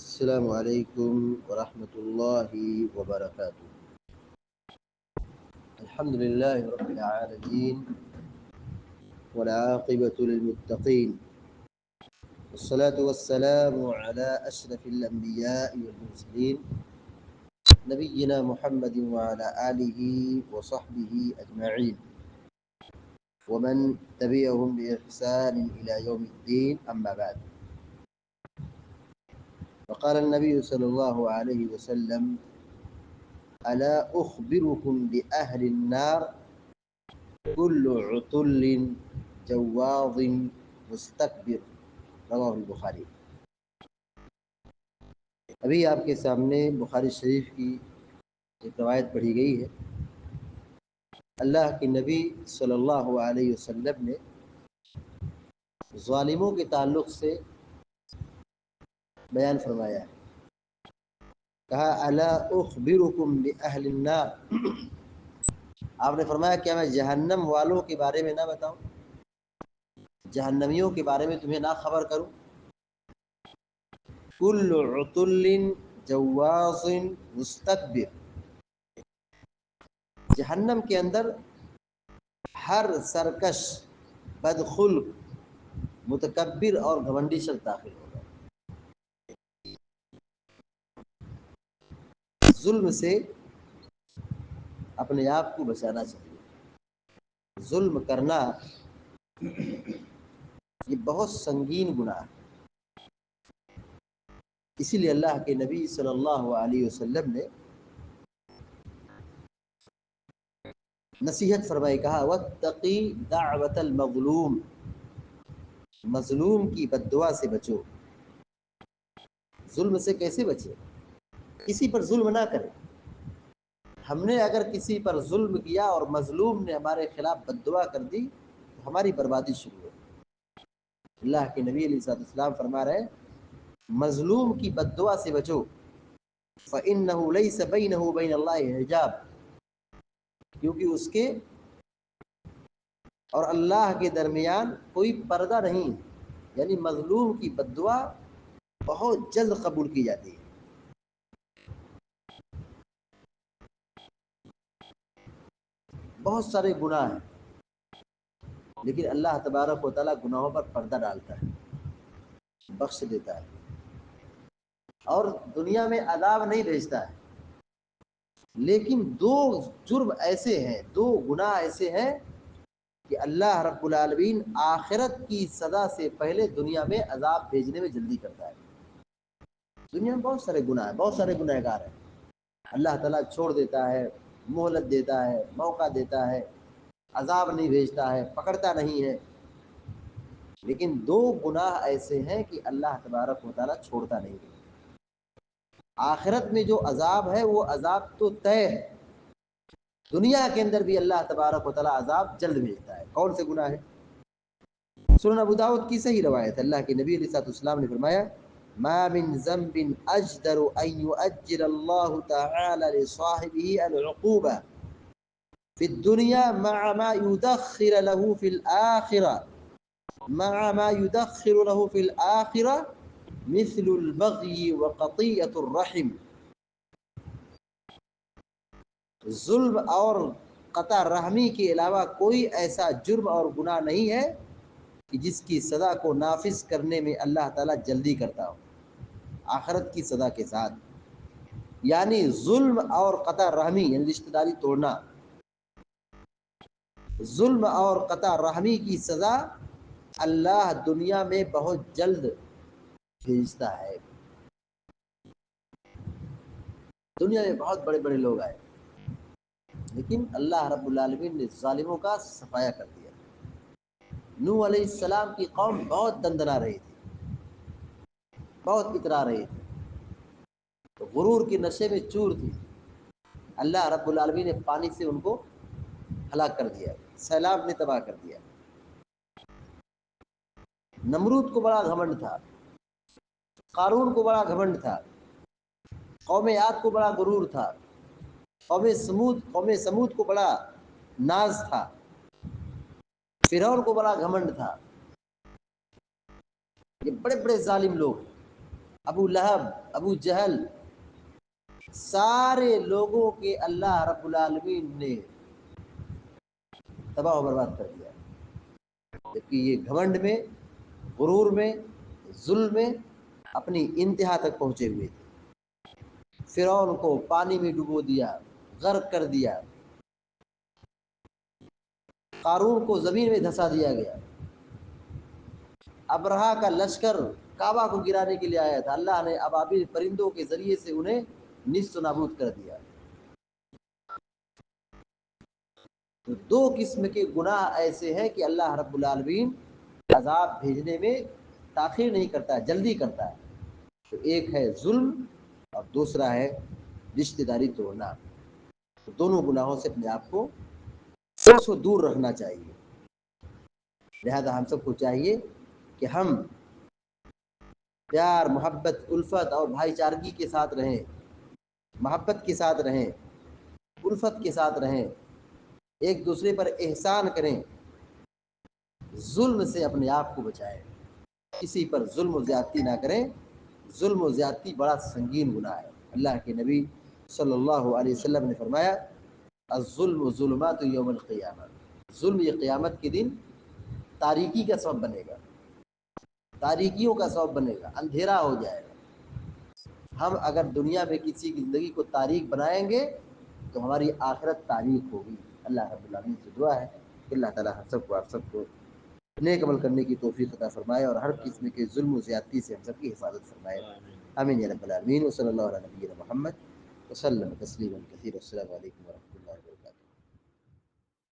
السلام علیکم ورحمۃ اللہ وبرکاتہ۔ الحمد للہ رب العالمین والعاقبۃ للمتقین والصلاة والسلام على أشرف الأنبياء والمرسلين نبينا محمد وعلى آله وصحبه أجمعين ومن تبعهم بإحسان إلى يوم الدين، أما بعد، فقال النبي صلى الله عليه وسلم: ألا أخبركم بأهل النار كل عتل جواظ مستكبر، رواہ البخاری۔ ابھی آپ کے سامنے بخاری شریف کی ایک روایت پڑھی گئی ہے۔ اللہ کے نبی صلی اللہ علیہ وسلم نے ظالموں کے تعلق سے بیان فرمایا ہے۔ کہا: الا اخبرکم باہل النار، آپ نے فرمایا کیا میں جہنم والوں کے بارے میں نہ بتاؤں، جہنمیوں کے بارے میں تمہیں نہ خبر کروں؟ کل عتل جواظ مستکبر، جہنم کے اندر ہر سرکش، بدخلق، متکبر اور گھمنڈی شخص داخل ہوگا۔ ظلم سے اپنے آپ کو بچانا چاہیے۔ ظلم کرنا یہ بہت سنگین گناہ ہے۔ اسی لیے اللہ کے نبی صلی اللہ علیہ وسلم نے نصیحت فرمائی، کہا: واتقی دعوت المظلوم، مظلوم کی بد دعا سے بچو۔ ظلم سے کیسے بچے؟ کسی پر ظلم نہ کرے۔ ہم نے اگر کسی پر ظلم کیا اور مظلوم نے ہمارے خلاف بد دعا کر دی تو ہماری بربادی شروع ہو۔ اللہ کے نبی علیہ الصلوۃ والسلام فرما رہے ہیں: مظلوم کی بد دعا سے بچو، فإنہ لیس بینہ وبین اللہ حجاب، کیونکہ اس کے اور اللہ کے درمیان کوئی پردہ نہیں، یعنی مظلوم کی بد دعا بہت جلد قبول کی جاتی ہے۔ بہت سارے گناہ ہیں، لیکن اللہ تبارک و تعالیٰ گناہوں پر پردہ ڈالتا ہے، بخش دیتا ہے، اور دنیا میں عذاب نہیں بھیجتا ہے۔ لیکن دو جرم ایسے ہیں، دو گناہ ایسے ہیں کہ اللہ رب العالمین آخرت کی سزا سے پہلے دنیا میں عذاب بھیجنے میں جلدی کرتا ہے۔ دنیا میں بہت سارے گناہ ہیں، بہت سارے گنہ گار ہیں، اللہ تعالیٰ چھوڑ دیتا ہے، مہلت دیتا ہے، موقع دیتا ہے، عذاب نہیں بھیجتا ہے، پکڑتا نہیں ہے۔ لیکن دو گناہ ایسے ہیں کہ اللہ تبارک و تعالیٰ چھوڑتا نہیں ہے۔ آخرت میں جو عذاب ہے وہ عذاب تو طے ہے، دنیا کے اندر بھی اللہ تبارک و تعالیٰ عذاب جلد بھیجتا ہے۔ کون سے گناہ ہے؟ سنن ابو داؤد کی صحیح روایت ہے، اللہ کے نبی علیہ الصلوۃ والسلام نے فرمایا: ما من ذنب اجدر ان يؤجل الله تعالى لصاحبه العقوبة في الدنيا مع ما يدخر له في الآخرة، مع ما يدخر له في الآخرة مثل البغي وقطيعة الرحم۔ ظلم اور قطع رحمی کے علاوہ کوئی ایسا جرم اور گناہ نہیں ہے کہ جس کی سزا کو نافذ کرنے میں اللہ تعالیٰ جلدی کرتا ہو آخرت کی سزا کے ساتھ۔ یعنی ظلم اور قطع رحمی، یعنی رشتہ داری توڑنا، ظلم اور قطع رحمی کی سزا اللہ دنیا میں بہت جلد بھیجتا ہے۔ دنیا میں بہت بڑے بڑے لوگ آئے، لیکن اللہ رب العالمین نے ظالموں کا صفایا کر دیا۔ نوح علیہ السلام کی قوم بہت دندنا رہی تھی، بہت اترا رہی تھی، غرور کے نشے میں چور تھی۔ اللہ رب العالمین نے پانی سے ان کو ہلاک کر دیا، سیلاب نے تباہ کر دیا۔ نمرود کو بڑا گھمنڈ تھا، قارون کو بڑا گھمنڈ تھا، قوم عاد کو بڑا غرور تھا، قوم سمود کو بڑا ناز تھا، فرعون کو بڑا گھمنڈ تھا۔ یہ بڑے بڑے ظالم لوگ ہیں، ابو لہب، ابو جہل، سارے لوگوں کے اللہ رب العالمین نے تباہ و برباد کر دیا، جبکہ یہ گھمنڈ میں، غرور میں، ظلم میں اپنی انتہا تک پہنچے ہوئے تھے۔ فرعون کو پانی میں ڈبو دیا، غرق کر دیا، قارون کو زمین میں دھسا دیا گیا، ابرہا کا لشکر کعبہ کو گرانے کے لیے آیا تھا، اللہ نے ابابیل پرندوں کے ذریعے سے انہیں نیست و نابود کر دیا۔ تو دو قسم کے گناہ ایسے ہیں کہ اللہ رب العالمین عذاب بھیجنے میں تاخیر نہیں کرتا ہے، جلدی کرتا ہے۔ تو ایک ہے ظلم اور دوسرا ہے رشتہ داری توڑنا۔ تو دونوں گناہوں سے اپنے آپ کو دور رکھنا چاہیے۔ لہذا ہم سب کو چاہیے کہ ہم پیار، محبت، الفت اور بھائی چارگی کے ساتھ رہیں، محبت کے ساتھ رہیں، الفت کے ساتھ رہیں، ایک دوسرے پر احسان کریں، ظلم سے اپنے آپ کو بچائیں، کسی پر ظلم و زیادتی نہ کریں۔ ظلم و زیادتی بڑا سنگین گناہ ہے۔ اللہ کے نبی صلی اللہ علیہ وسلم نے فرمایا الظلم ظلمات یوم القیامہ، ظلم یہ قیامت کے دن تاریکی کا سبب بنے گا، تاریکیوں کا سبب بنے گا، اندھیرا ہو جائے گا۔ ہم اگر دنیا میں کسی کی زندگی کو تاریک بنائیں گے تو ہماری آخرت تاریک ہوگی۔ اللہ رب العالمین سے دعا ہے کہ اللہ تعالیٰ ہم سب کو، آپ سب کو نیک عمل کرنے کی توفیق عطا فرمائے اور ہر قسم کے ظلم و زیادتی سے ہم سب کی حفاظت فرمائے۔ آمین یا رب العالمین۔ وصلی اللہ علیہ نبینا محمد وسلم تسلیما کثیرا۔ السلام علیکم ورحمۃ اللہ وبرکاتہ۔